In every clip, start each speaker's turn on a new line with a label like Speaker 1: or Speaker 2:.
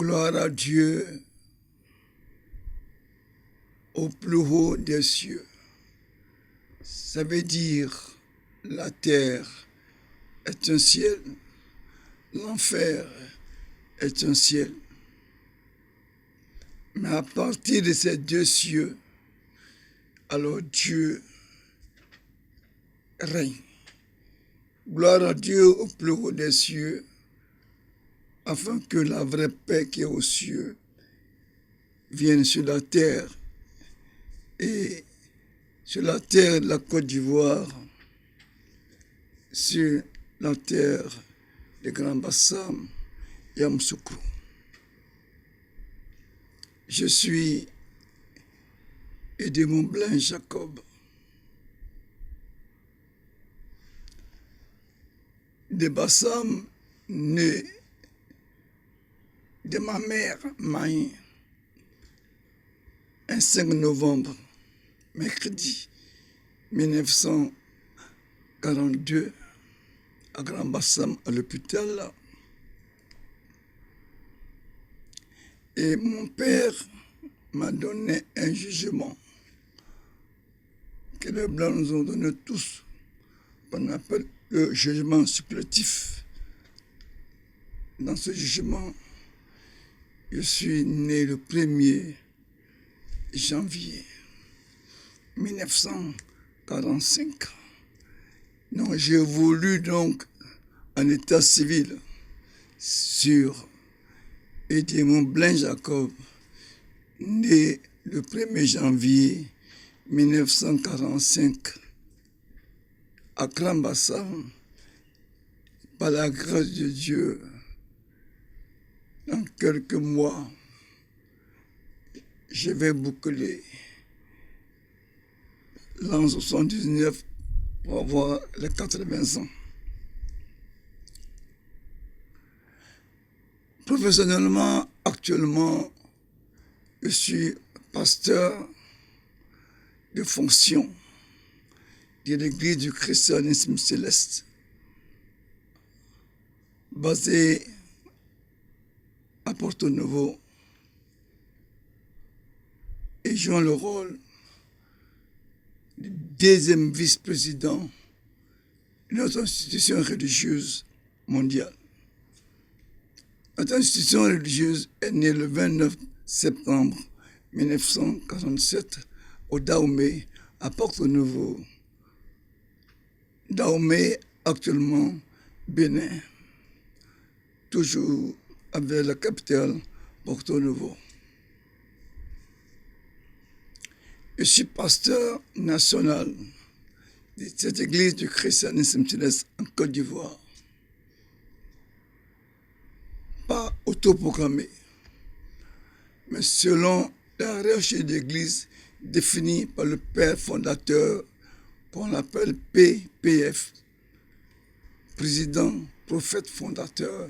Speaker 1: Gloire à Dieu au plus haut des cieux. Ça veut dire la terre est un ciel, l'enfer est un ciel. Mais à partir de ces deux cieux, alors Dieu règne. Gloire à Dieu au plus haut des cieux, afin que la vraie paix qui est aux cieux vienne sur la terre. Et sur la terre de la Côte d'Ivoire, sur la terre de Grand Bassam et Amsoukou. Je suis Edmond Blain Jacob, de Bassam, né de ma mère, Maï, un 5 novembre, mercredi 1942, à Grand Bassam, à l'hôpital. Et mon père m'a donné un jugement que les Blancs nous ont donné tous, qu'on appelle le jugement supplétif. Dans ce jugement, je suis né le 1er janvier 1945. Donc, j'ai voulu donc en état civil sur Edmond Blain Jacob, né le 1er janvier 1945 à Grand Bassam. Par la grâce de Dieu, dans quelques mois, je vais boucler l'an 79 pour avoir les 80 ans. Professionnellement, actuellement, je suis pasteur de fonction de l'Église du Christianisme Céleste, basée à Porto Novo, et jouant le rôle du deuxième vice-président de notre institution religieuse mondiale. Notre institution religieuse est née le 29 septembre 1947 au Dahomey, à Porto Novo. Dahomey, actuellement Bénin, toujours avec la capitale Porto Novo. Je suis pasteur national de cette église du christianisme céleste en Côte d'Ivoire. Pas autoproclamé, mais selon la hiérarchie d'église définie par le père fondateur qu'on appelle PPF, président, prophète fondateur,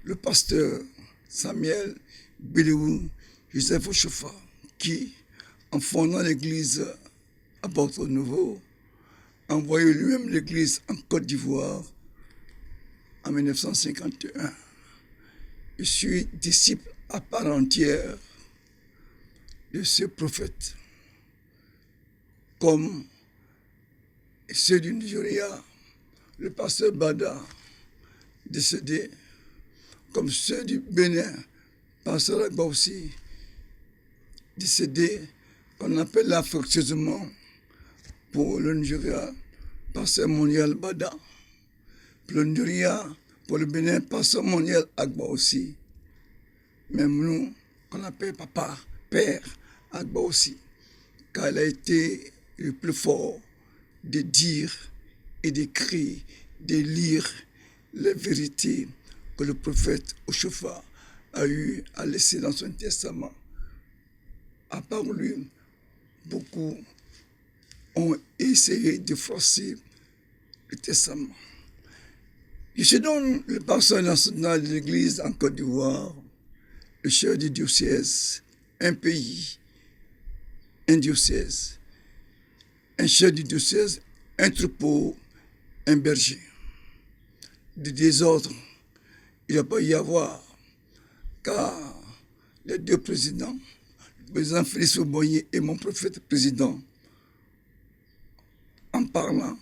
Speaker 1: le pasteur Samuel Biliou Joseph Ochofa, qui, en fondant l'église à Porto Novo, a envoyé lui-même l'église en Côte d'Ivoire en 1951. Je suis disciple à part entière de ce prophète, comme ceux du Nigeria, le pasteur Bada, décédé, comme ceux du Bénin, pasteur Agba aussi, décédé, qu'on appelle affectueusement pour le Nigeria, pasteur Monial Bada, pour le Nigeria, pour le Bénin, pasteur Monial Agba aussi, même nous, qu'on appelle papa, père Agba aussi, car il a été le plus fort de dire et d'écrire, de lire les vérités que le prophète Ochofa a eu à laisser dans son testament. À part lui, beaucoup ont essayé de forcer le testament. Je suis donc le pasteur national de l'Église en Côte d'Ivoire, le chef du diocèse, un pays, un diocèse, un chef du diocèse, un troupeau, un berger. De désordre, il ne va pas y avoir, car les deux présidents, le président Félix Houphouët-Boigny et mon prophète président, en parlant,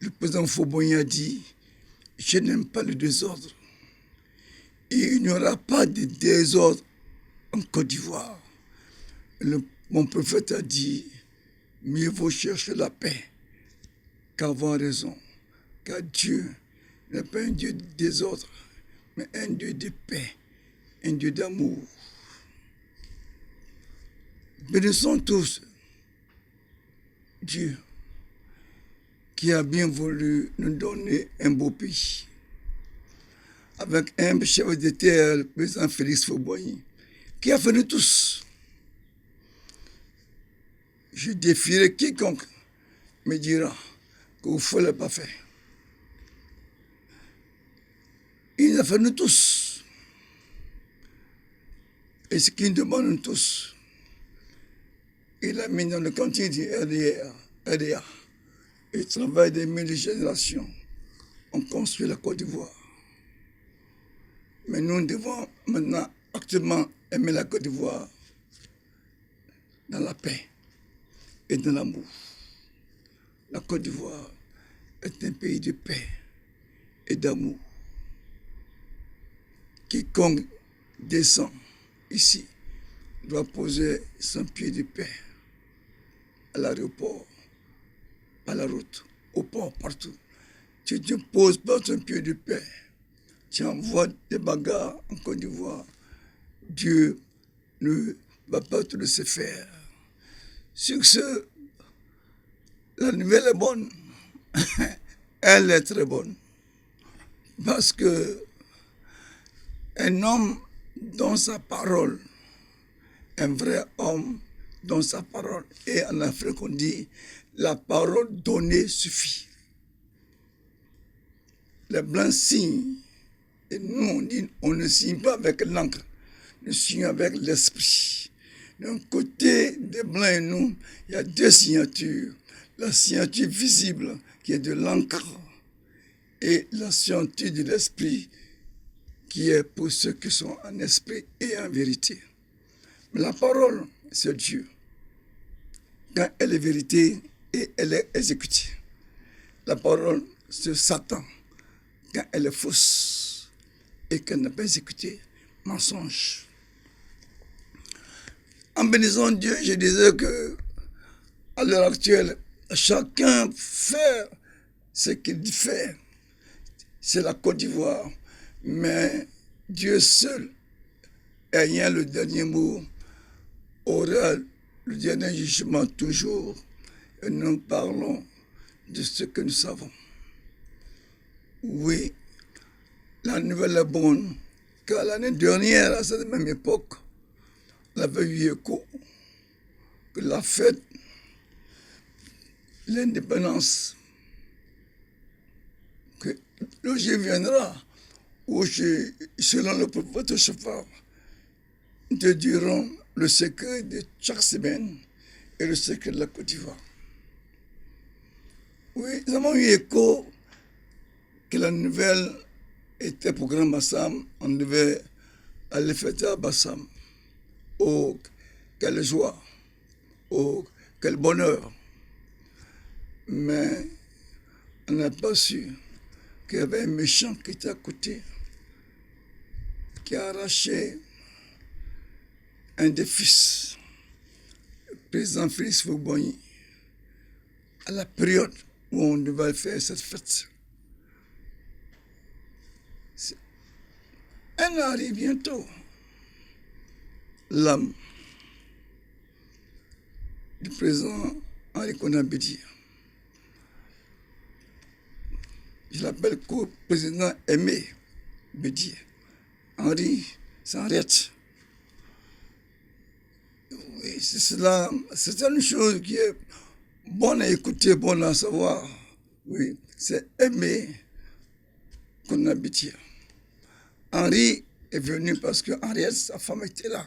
Speaker 1: le président Houphouët-Boigny a dit « Je n'aime pas le désordre. Et il n'y aura pas de désordre en Côte d'Ivoire. » Mon prophète a dit « Mieux vaut chercher la paix qu'avoir raison. Car Dieu n'est pas un Dieu de désordre, mais un Dieu de paix, un Dieu d'amour. » Bénissons tous Dieu qui a bien voulu nous donner un beau pays, avec un chef d'État, le président Félix Houphouët-Boigny, qui a fait nous tous. Je défierai quiconque me dira que vous ne l'avez pas fait. Il a fait nous tous. Et ce qu'il nous demande nous tous, il a mis dans le cantier du RDA. Et le travail des 1000 générations ont construit la Côte d'Ivoire. Mais nous devons maintenant actuellement aimer la Côte d'Ivoire dans la paix et dans l'amour. La Côte d'Ivoire est un pays de paix et d'amour. Quiconque descend ici doit poser son pied de paix à l'aéroport, à la route, au port, partout. Si tu ne poses pas ton pied de paix, tu envoies des bagarres en Côte d'Ivoire, Dieu ne va pas te laisser faire. Sur ce, la nouvelle est bonne. Elle est très bonne. Parce que un homme dans sa parole, un vrai homme dans sa parole. Et en Afrique, on dit, la parole donnée suffit. Les Blancs signent. Et nous, on dit, on ne signe pas avec l'encre, nous signons avec l'esprit. D'un côté des Blancs et nous, il y a deux signatures. La signature visible, qui est de l'encre, et la signature de l'esprit, qui est pour ceux qui sont en esprit et en vérité. Mais la parole, c'est Dieu. Quand elle est vérité et elle est exécutée. La parole, c'est Satan. Quand elle est fausse et qu'elle n'est pas exécutée, mensonge. En bénissant Dieu, je disais que à l'heure actuelle, chacun fait ce qu'il fait. C'est la Côte d'Ivoire. Mais Dieu seul, ayant le dernier mot, aura le dernier jugement toujours. Et nous parlons de ce que nous savons. Oui, la nouvelle est bonne, car l'année dernière, à cette même époque, on avait eu écho que la fête, l'indépendance, que le jour viendra où, selon le prophète Shofar, te diront le secret de chaque semaine et le secret de la Côte d'Ivoire. Oui, nous avons eu écho que la nouvelle était pour Grand Bassam, on devait aller fêter à Bassam. Oh, quelle joie, oh, quel bonheur. Mais on n'a pas su qu'il y avait un méchant qui était à côté, qui a arraché un des fils, le président Félix Houphouët-Boigny, à la période où on devait faire cette fête. Elle arrive bientôt. L'âme du président Henri Konan Bédié. Je l'appelle co-président Aimé Bédié. Henri, c'est Henriette. Oui, c'est une chose qui est bonne à écouter, bonne à savoir. Oui, c'est Aimé Konan Bédié. Henri est venu parce que Henriette, sa femme, était là.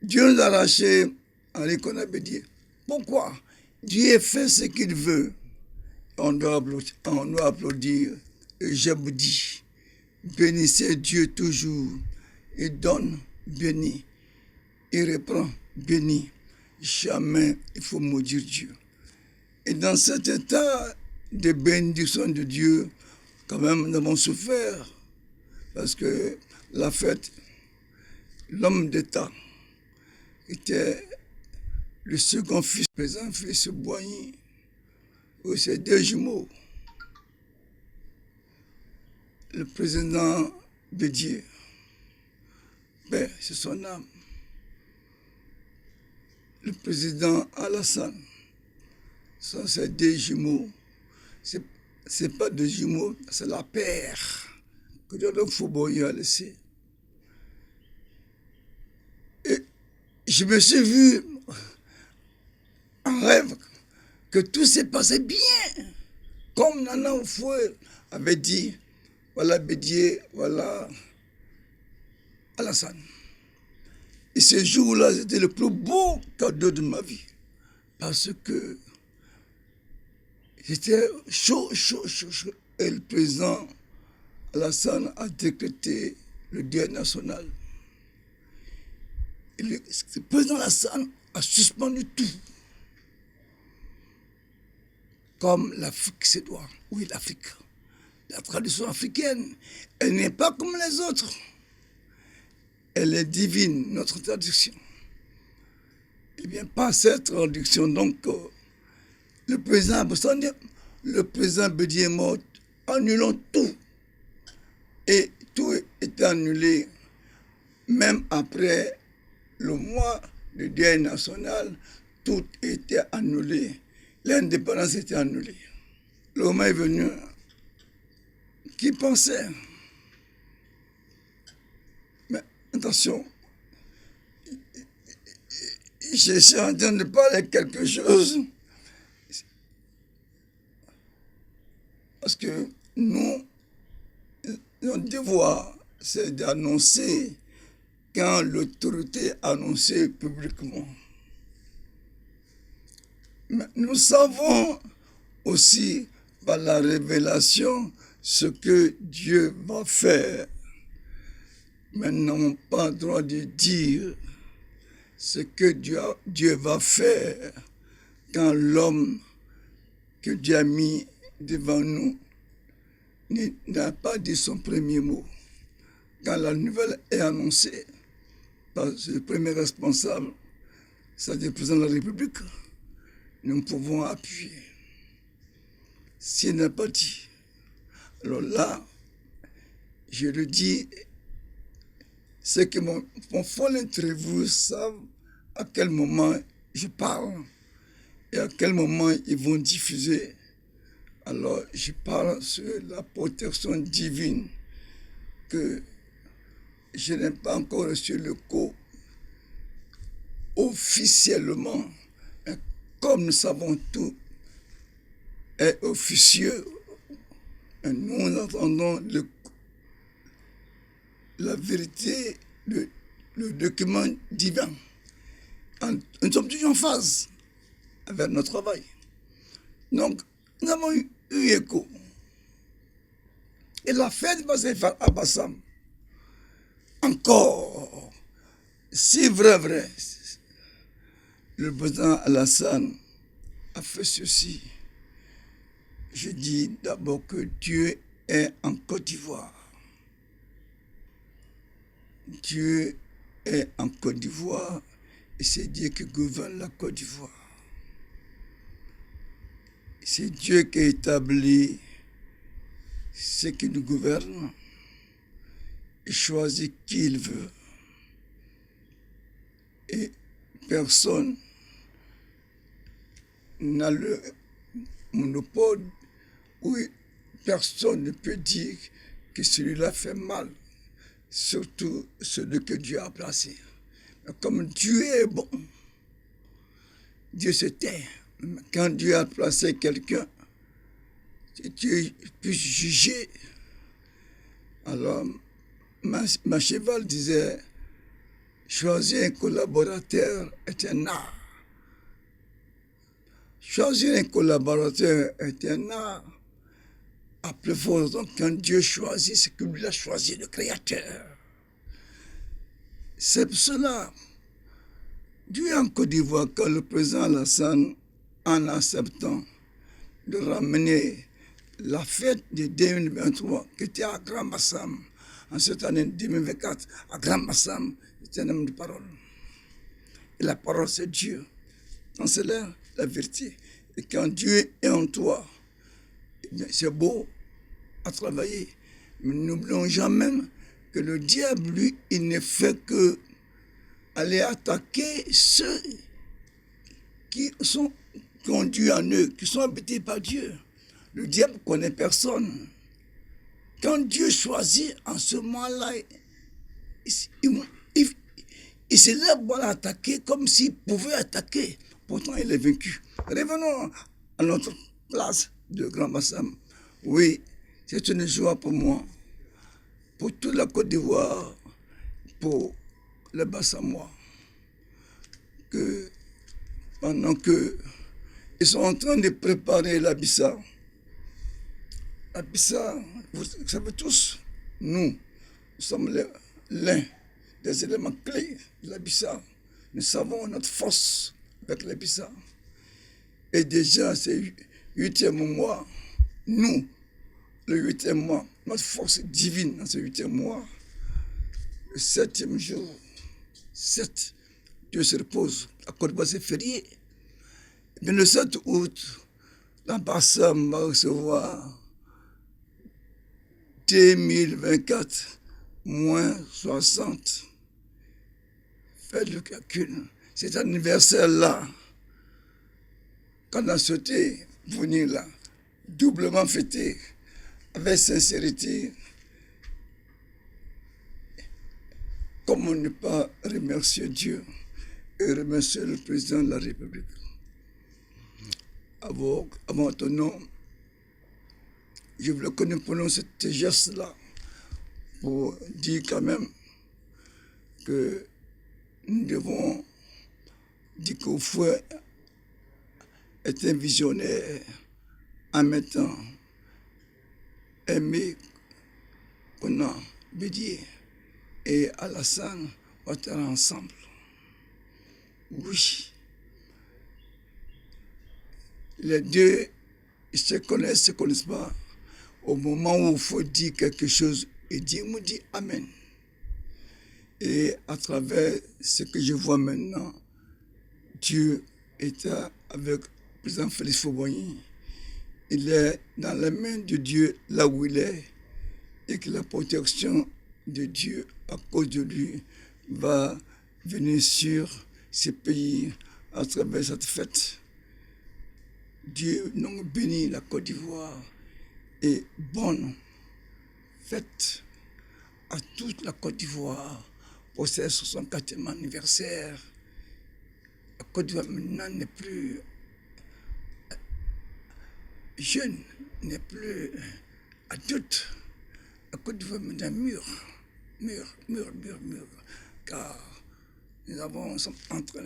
Speaker 1: Dieu nous a arraché Henri Konan Bédié. Pourquoi? Dieu fait ce qu'il veut. On doit applaudir. Et je vous dis, bénissez Dieu toujours Il donne, béni. Il reprend, béni. Jamais il faut maudire Dieu. Et dans cet état de bénédiction de Dieu, quand même, nous avons souffert. Parce que la fête, l'homme d'État, était le second fils, le présent fils Boigny, où c'est deux jumeaux. Le président Bédier, ben, c'est son âme. Le président Alassane, sont ces deux jumeaux. C'est pas deux jumeaux, c'est la paire que Dieu a laissé. Et je me suis vu en rêve que tout s'est passé bien. Comme Nana Oufoué avait dit, voilà Bédier, voilà Alassane. Et ce jour-là, c'était le plus beau cadeau de ma vie. Parce que c'était chaud. Et le président Alassane a décrété le deuil national. Et le président Alassane a suspendu tout. Comme l'Afrique se doit. Oui, l'Afrique. La tradition africaine, elle n'est pas comme les autres. Elle est divine, notre traduction. Eh bien, pas cette traduction. Donc, le président Bédier est mort, annulons tout. Et tout est annulé, même après le mois de deuil national, tout était annulé. L'indépendance était annulée. Le moment est venu, qui pensait? Mais attention, je suis en train de parler quelque chose, parce que notre devoir, c'est d'annoncer quand l'autorité annonce publiquement. Mais nous savons aussi par la révélation ce que Dieu va faire. Mais nous n'avons pas le droit de dire ce que Dieu va faire quand l'homme que Dieu a mis devant nous n'a pas dit son premier mot. Quand la nouvelle est annoncée par le premier responsable, c'est-à-dire le président de la République, nous pouvons appuyer. S'il n'a pas dit, alors là, je le dis, ceux qui m'ont fait l'interview savent à quel moment je parle et à quel moment ils vont diffuser. Alors, je parle sur la protection divine que je n'ai pas encore reçu le coup officiellement. Mais comme nous savons tout est officieux, nous attendons la vérité, le document divin. Nous sommes toujours en phase avec notre travail. Donc, nous avons eu écho. Et la fête va se faire à Bassam. Encore, si vrai, le président Alassane a fait ceci. Je dis d'abord que Dieu est en Côte d'Ivoire. Dieu est en Côte d'Ivoire et c'est Dieu qui gouverne la Côte d'Ivoire. C'est Dieu qui a établi ce qui nous gouverne et choisit qui il veut. Et personne n'a le monopole où personne ne peut dire que celui-là fait mal, surtout celui que Dieu a placé. Mais comme Dieu est bon, Dieu se tait. Quand Dieu a placé quelqu'un, Dieu puisse juger. Alors, ma cheval disait, choisir un collaborateur est un art. Choisir un collaborateur est un art. À plus forte raison, quand Dieu choisit, c'est que lui a choisi le Créateur. C'est pour cela, Dieu en Côte d'Ivoire, quand le président Alassane, en acceptant de ramener la fête de 2023, qui était à Grand Bassam, en cette année 2024, à Grand Bassam, c'était un homme de parole. Et la parole, c'est Dieu. Quand c'est la vérité. Et quand Dieu est en toi, c'est beau à travailler. Mais n'oublions jamais que le diable, lui, il ne fait que aller attaquer ceux qui ont Dieu en eux, qui sont habités par Dieu. Le diable ne connaît personne. Quand Dieu choisit en ce moment-là, il se lève pour l'attaquer comme s'il pouvait attaquer. Pourtant, il est vaincu. Revenons à notre place de Grand Bassam. Oui, c'est une joie pour moi, pour toute la Côte d'Ivoire, pour les Bassamois, que pendant qu'ils sont en train de préparer la Bissa, vous savez tous, nous sommes l'un des éléments clés de la Bissa. Nous savons notre force avec la Bissa. Et déjà, c'est 8e mois, nous, le 8e mois, notre force divine dans ce 8e mois, le 7e jour, 7, Dieu se repose. La Côte d'Ivoire, c'est férié. Et bien, le 7 août, l'ambassade va recevoir 2024 moins 60. Faites le calcul. Cet anniversaire-là, quand on a souhaité venir là, doublement fêté, avec sincérité, comment ne pas remercier Dieu et remercier le président de la République. Avant ton nom, je voulais que nous prenions ce geste-là pour dire quand même que nous devons dire qu'au fouet est un visionnaire en mettant Aimé Kona Bédié et Alassane Ouattara ensemble. Oui, les deux ils se connaissent pas. Au moment où il faut dire quelque chose, et Dieu me dit Amen. Et à travers ce que je vois maintenant, Dieu est avec le président Félix Faure-Boigny. Il est dans la main de Dieu là où il est et que la protection de Dieu à cause de lui va venir sur ces pays à travers cette fête. Dieu nous bénit la Côte d'Ivoire et bonne fête à toute la Côte d'Ivoire pour ce 64e anniversaire. La Côte d'Ivoire maintenant n'est plus jeune, n'est plus adulte. La Côte d'Ivoire maintenant mûre, car nous sommes entre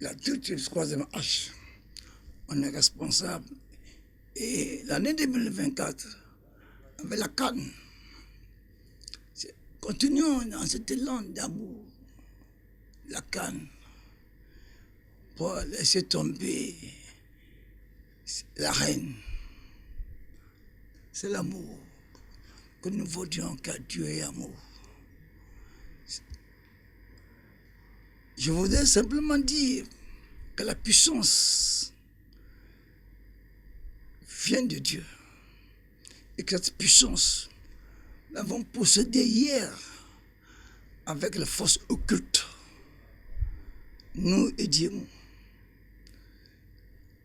Speaker 1: l'adulte et le 3e âge. On est responsable. Et l'année 2024, avec la CAN, continuons dans cette langue d'amour, la CAN, pour laisser tomber la reine. C'est l'amour que nous voulions, car Dieu est amour. Je voudrais simplement dire que la puissance vient de Dieu. Et que cette puissance, nous l'avons possédée hier avec la force occulte. Nous et Dieu.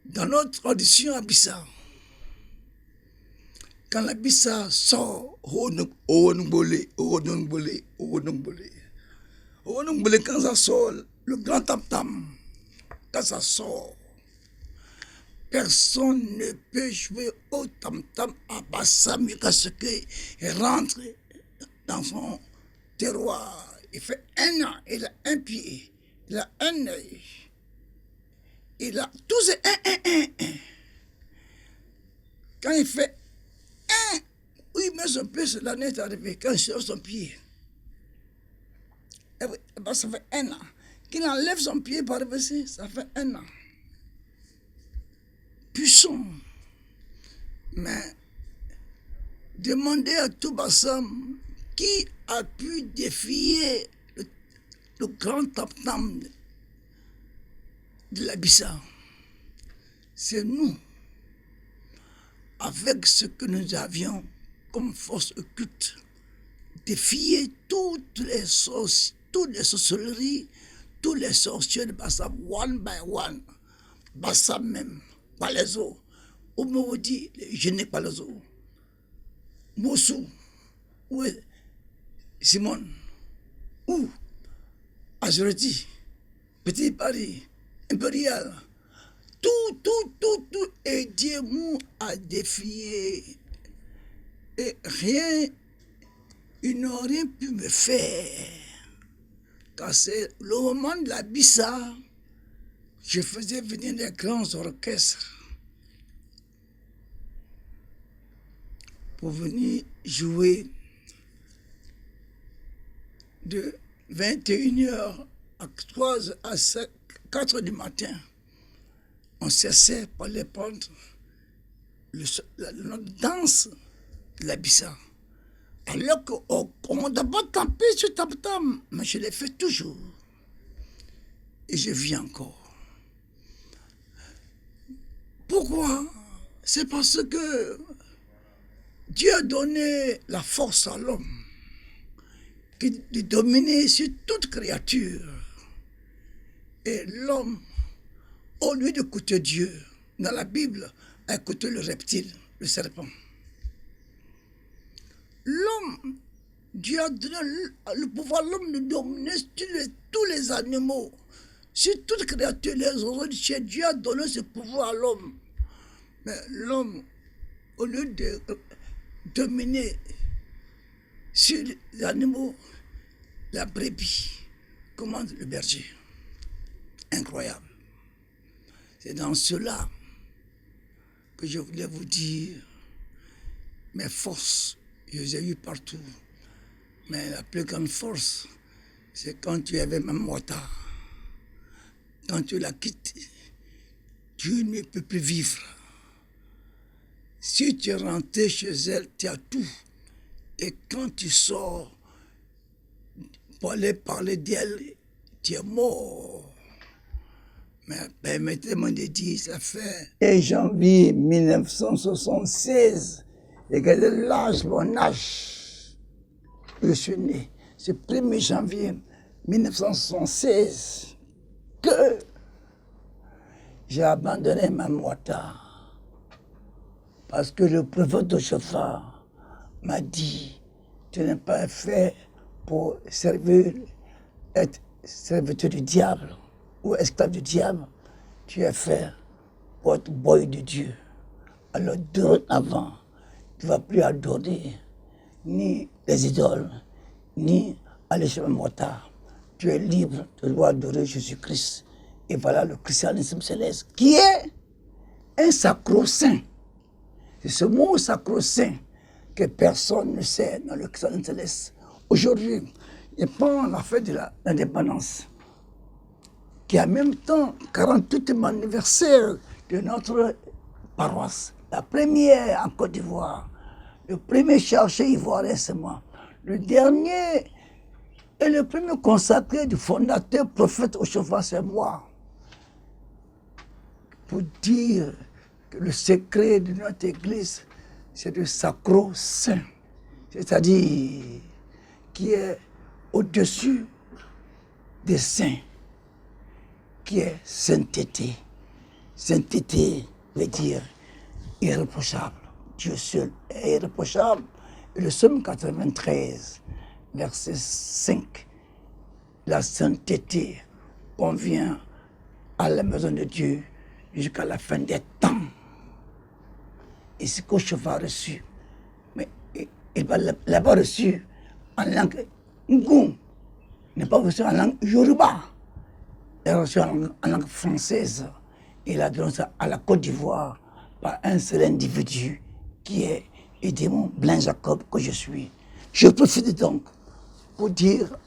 Speaker 1: Dans notre tradition à Bissa, quand la Bissa sort, quand ça sort, le grand tam-tam, quand ça sort, personne ne peut jouer au tam-tam à Bassam jusqu'à ce qu'il rentre dans son terroir. Il fait 1 an, il a 1 pied, il a 1 œil, il a tous ces 1. Quand il fait 1, où il met son pied, l'année est arrivée, quand il sort son pied, Ça fait 1 an. Qu'il enlève son pied par verset, ça fait 1 an. Puissant. Mais demandez à tout Bassam qui a pu défier le grand tam-tam de l'Abyssa. C'est nous, avec ce que nous avions comme force occulte, défier toutes les sorcelleries, tous les sorciers de Bassam, one by one. Bassam même, pas les autres. Oumodi, je n'ai pas les autres. Moussou, où est Simone, où Azurati, Petit Paris, Impérial, tout, et Dieu m'a a défié. Et rien, ils n'ont rien pu me faire. Quand c'est le moment de la Bissa, je faisais venir des grands orchestres pour venir jouer de 21h à 3h à 4h du matin. On cessait par les prendre notre danse de la Bissa. Alors qu'on n'a pas tapé sur tam-tam, mais je l'ai fait toujours. Et je vis encore. Pourquoi? C'est parce que Dieu a donné la force à l'homme de dominer sur toute créature. Et l'homme, au lieu d'écouter Dieu, dans la Bible, a écouté le reptile, le serpent. L'homme, Dieu a donné le pouvoir à l'homme de dominer sur tous les animaux, sur toute créature, les oiseaux du ciel. Dieu a donné ce pouvoir à l'homme. Mais l'homme, au lieu de dominer sur les animaux, la brebis commande le berger. Incroyable. C'est dans cela que je voulais vous dire mes forces. Je les ai eues partout. Mais la plus grande force, c'est quand tu avais ma Wata. Quand tu la quittes, tu ne peux plus vivre. Si tu es rentré chez elle, tu as tout. Et quand tu sors pour aller parler d'elle, tu es mort. Mais permettez-moi de dire, ça fait... Et janvier 1976, regardez l'âge, mon âge. Je suis né. C'est 1er janvier 1976 que j'ai abandonné ma Wata. Parce que le prophète de Shofar m'a dit, tu n'es pas fait pour être serviteur du diable ou esclave du diable. Tu es fait pour être boy de Dieu. Alors dorénavant, tu ne vas plus adorer ni les idoles, ni aller chez Wata. Tu es libre, tu dois adorer Jésus-Christ. Et voilà le christianisme céleste, qui est un sacro-saint. C'est ce mot sacro-saint que personne ne sait dans le christianisme céleste. Aujourd'hui, et pendant la fête de l'indépendance, qui est en même temps 48e anniversaire de notre paroisse, la première en Côte d'Ivoire, le premier chercheur ivoirien, c'est moi. Le dernier et le premier consacré du fondateur prophète au Shofar, c'est moi. Pour dire que le secret de notre église, c'est le sacro-saint, c'est-à-dire qui est au-dessus des saints, qui est sainteté. Sainteté veut dire irréprochable. Dieu seul est irréprochable. Et le psaume 93, verset 5, la sainteté convient à la maison de Dieu jusqu'à la fin des temps. Et ce que je vais reçu, mais il l'a pas reçu en langue Ngou, il n'a pas reçu en langue Yoruba, il l'a reçu en langue française. Il a donné ça à la Côte d'Ivoire par un seul individu qui est Edmond Blain Jacob que je suis. Je profite donc pour dire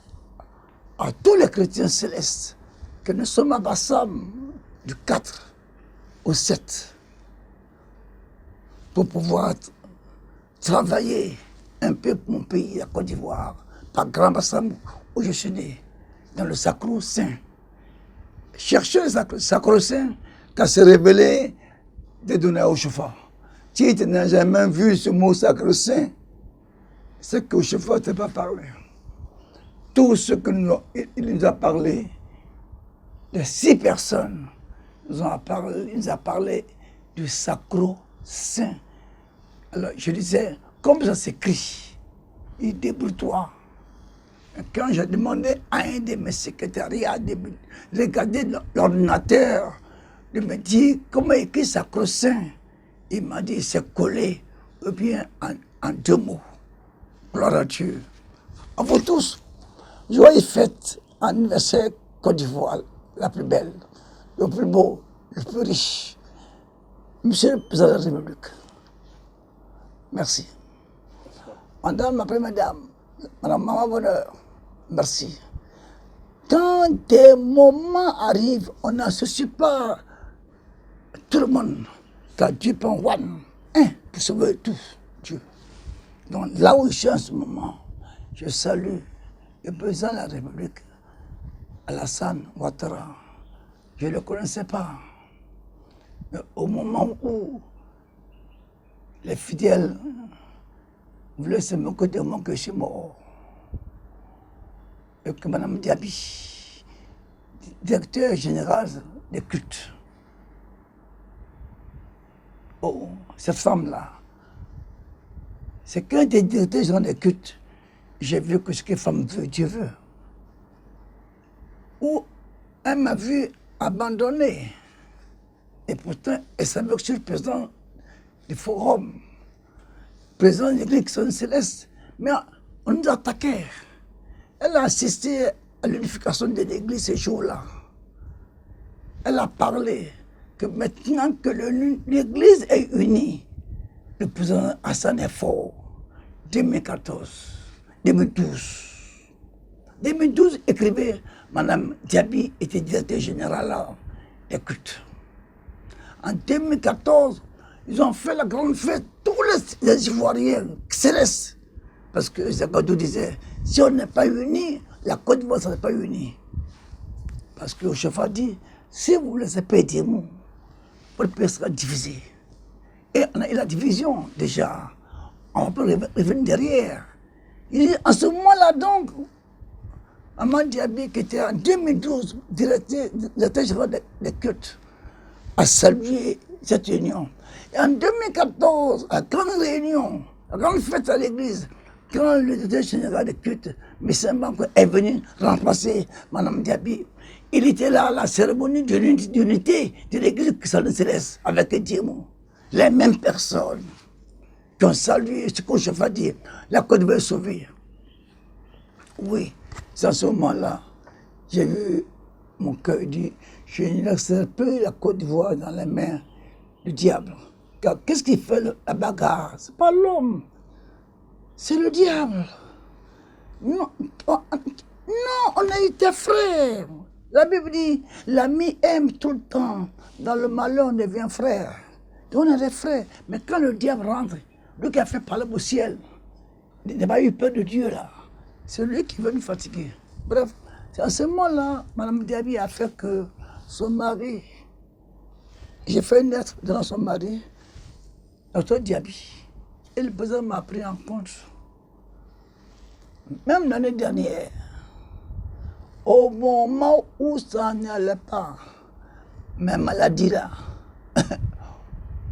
Speaker 2: à tous les chrétiens célestes que nous sommes à Bassam du 4 au 7 pour pouvoir travailler un peu pour mon pays, la Côte d'Ivoire, par Grand Bassam où je suis né, dans le Sacro-Saint. Chercher le Sacro-Saint, quand c'est révélé, de donner au chauffeur. Si tu n'as jamais vu ce mot Sacro-Saint, c'est que le chauffeur ne t'a pas parlé. Tout ce qu'il nous a parlé, les 6 personnes, il nous a parlé du Sacro-Saint. Alors je disais, comme ça s'écrit, il débrouille-toi. Quand j'ai demandé à un de mes secrétariats de regarder l'ordinateur, de me dire comment écrire Sacro-Saint, il m'a dit c'est collé, ou bien en 2 mots. Gloire à Dieu. À vous tous, joyeux fête, anniversaire Côte d'Ivoire, la plus belle, le plus beau, le plus riche. Monsieur le Président de la République, merci. Madame, après Madame, Madame Maman Bonheur, merci. Quand des moments arrivent, on n'associe pas tout le monde, car Dieu prend un pour sauver tout, Dieu. Donc là où je suis en ce moment, je salue le président de la République, Alassane Ouattara. Je ne le connaissais pas. Mais au moment où les fidèles voulaient se moquer de moi que je suis mort, et que Mme Diaby, directeur général des cultes, oh, cette femme-là, c'est qu'un des directeurs généraux des cultes, j'ai vu que ce que femme veut, Dieu veut. Où elle m'a vu abandonné. Et pourtant, elle savait que je suis le président du forum, président de l'église céleste. Mais on nous attaquait. Elle a assisté à l'unification de l'église ce jour-là. Elle a parlé que maintenant que l'église est unie, le président Hassan est fort. 2014, 2012. 2012, écrivait Mme Diaby était directeur général des cultes. En 2014, ils ont fait la grande fête, tous les Ivoiriens célestes. Parce que Zagadou disait, si on n'est pas unis, la Côte d'Ivoire ne serait pas unie. Parce que le chef a dit, si vous ne laissez pas dire mot, votre pays sera divisé. Et on a eu la division déjà. On peut revenir derrière. Il dit, en ce moment-là donc, Maman Diaby, qui était en 2012 directeur général des cultes, a salué cette union. Et en 2014, à grande réunion, à grande fête à l'église, quand le directeur général des cultes, M. Banco, est venu remplacer Mme Diaby, il était là à la cérémonie d'unité de l'église céleste avec Diemou. Les mêmes personnes qui ont salué ce que je vais dire, la Côte d'Ivoire est sauvée. Oui, c'est à ce moment-là, j'ai vu mon cœur dire, je ne laisserai plus la Côte d'Ivoire dans les mains du diable. Car qu'est-ce qui fait la bagarre? Ce n'est pas l'homme, c'est le diable. Non, on a été frères. La Bible dit, l'ami aime tout le temps. Dans le malheur, on devient frère. Donc on est des frères. Mais quand le diable rentre, lui qui a fait parler au ciel, il n'a pas eu peur de Dieu là. C'est lui qui veut nous fatiguer. Bref, c'est à ce moment-là, Mme Diaby a fait que son mari, j'ai fait une lettre devant son mari, Dr Diaby. Et le président m'a pris en compte. Même l'année dernière, au moment où ça n'allait pas, mes maladies là,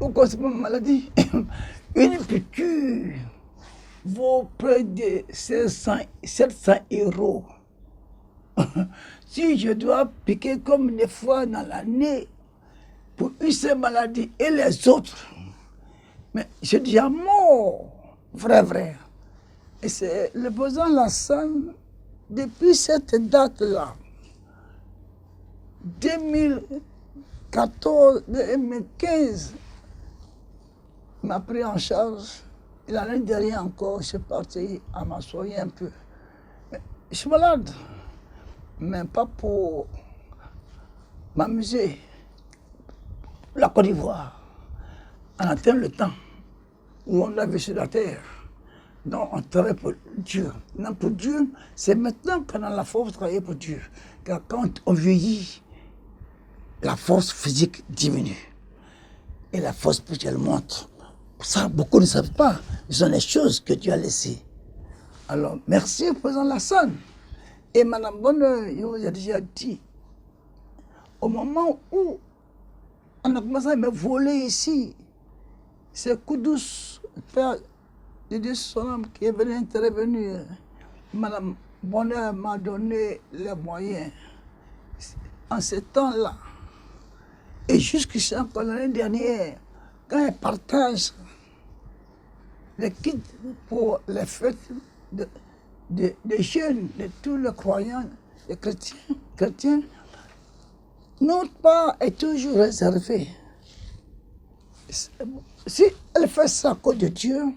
Speaker 2: où c'est ma maladie, une piqûre vaut près de 700 €. Si je dois piquer comme des fois dans l'année pour une seule maladie et les autres, mais je dis à mort, vrai. Et c'est le président Lassane, depuis cette date-là, 2014, 2015, m'a pris en charge. Et l'année dernière encore, je suis parti à m'asseoir un peu. Mais je suis malade. mais pas pour m'amuser. La Côte d'Ivoire, on atteint le temps où on a vécu sur la terre. Donc on travaille pour Dieu. Non, pour Dieu, c'est maintenant qu'on a la force de travailler pour Dieu. Car quand on vieillit, la force physique diminue. Et la force spirituelle monte. Ça, beaucoup ne savent pas. Ce sont les choses que Dieu a laissées. Alors, merci au président Lassane. Et Mme Bonheur, je vous ai déjà dit, au moment où on a commencé à me voler ici, c'est Koudous, le père de Dieu son âme, qui est venu intervenir. Mme Bonheur m'a donné les moyens. En ce temps-là, et jusqu'à encore l'année dernière, quand elle partage les kits pour les fêtes des jeunes, de tous les croyants, les chrétiens, notre part est toujours réservée. Si elle fait ça à cause de Dieu,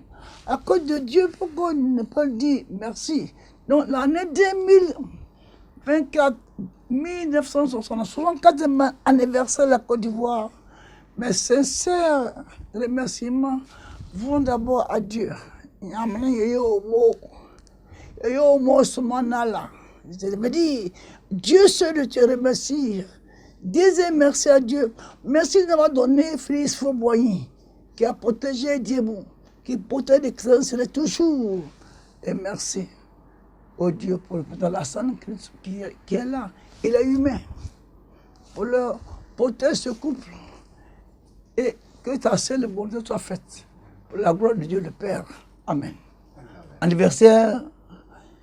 Speaker 2: pourquoi ne pas dire merci? Donc l'année 2024, 1964e anniversaire de la Côte d'Ivoire, mes sincères remerciements vont d'abord à Dieu. Je veux dire, Dieu seul te remercie. Disez merci à Dieu. Merci d'avoir donné Félix Fauboigny, qui a protégé Diemou, qui protège l'excellence toujours. Et merci au Dieu pour le président Lassane qui est là. Il est humain. Pour leur protéger ce couple. Et que ta seule bonté soit faite. Pour la gloire de Dieu le Père. Amen. Anniversaire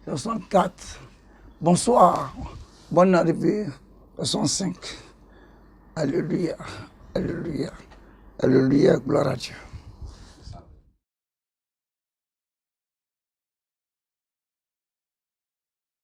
Speaker 2: 64. Bonsoir. Bonne arrivée 65. Alléluia. Alléluia. Alléluia. Gloire à Dieu.